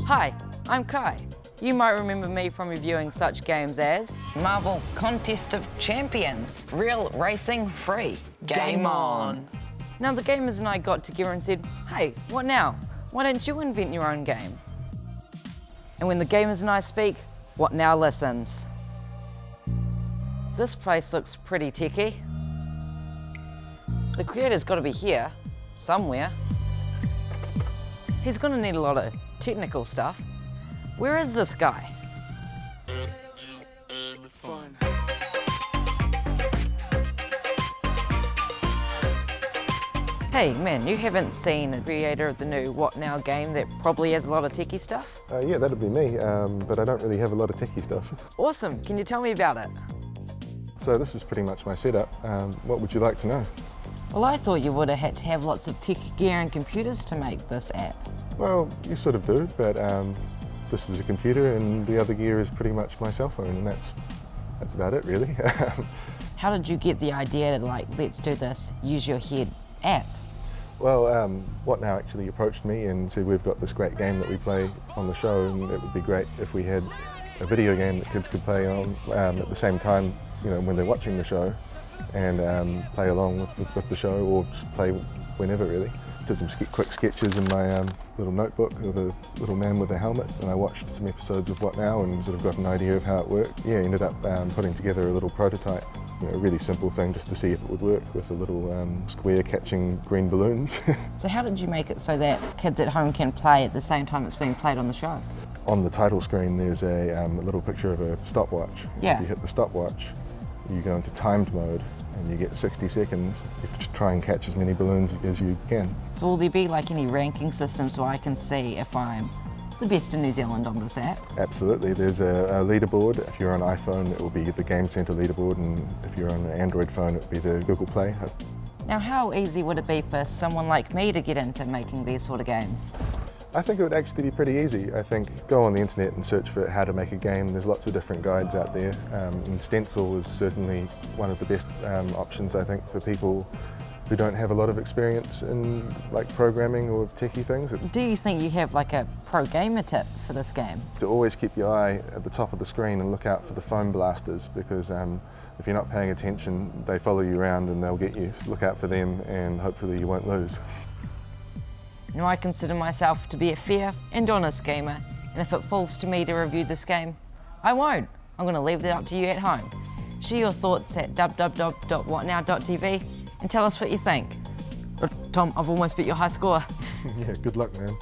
Hi, I'm Kai. You might remember me from reviewing such games as Marvel Contest of Champions, Real Racing Free. Game on! Now the gamers and I got together and said, hey, what now? Why don't you invent your own game? And when the gamers and I speak, what now listens? This place looks pretty techy. The creator's got to be here, somewhere. He's gonna need a lot of technical stuff. Where is this guy? Hey man, you haven't seen the creator of the new What Now game that probably has a lot of techie stuff? Yeah, that'd be me, but I don't really have a lot of techie stuff. Awesome, can you tell me about it? So this is pretty much my setup. What would you like to know? Well, I thought you would have had to have lots of tech gear and computers to make this app. Well, you sort of do, but this is a computer and the other gear is pretty much my cell phone, and that's about it really. How did you get the idea to let's do this, use your head app? Well, What Now actually approached me and said we've got this great game that we play on the show, and it would be great if we had a video game that kids could play on at the same time, you know, when they're watching the show, and play along with the show, or just play whenever really. Did some quick sketches in my little notebook of a little man with a helmet, and I watched some episodes of What Now and sort of got an idea of how it worked. Yeah, ended up putting together a little prototype, you know, a really simple thing just to see if it would work, with a little square catching green balloons. So how did you make it so that kids at home can play at the same time it's being played on the show? On the title screen there's a little picture of a stopwatch. Yeah. If you hit the stopwatch, you go into timed mode and you get 60 seconds. You just try and catch as many balloons as you can. So will there be any ranking system so I can see if I'm the best in New Zealand on this app? Absolutely, there's a leaderboard. If you're on iPhone it will be the Game Center leaderboard, and if you're on an Android phone it will be the Google Play. Now how easy would it be for someone like me to get into making these sort of games? I think it would actually be pretty easy. I think go on the internet and search for how to make a game. There's lots of different guides out there, and Stencil is certainly one of the best options, I think, for people who don't have a lot of experience in programming or techie things. Do you think you have a pro gamer tip for this game? To always keep your eye at the top of the screen and look out for the foam blasters, because if you're not paying attention they follow you around and they'll get you. So look out for them and hopefully you won't lose. Now I consider myself to be a fair and honest gamer, and if it falls to me to review this game, I won't. I'm going to leave that up to you at home. Share your thoughts at www.whatnow.tv and tell us what you think. Tom, I've almost beat your high score. Yeah, good luck man.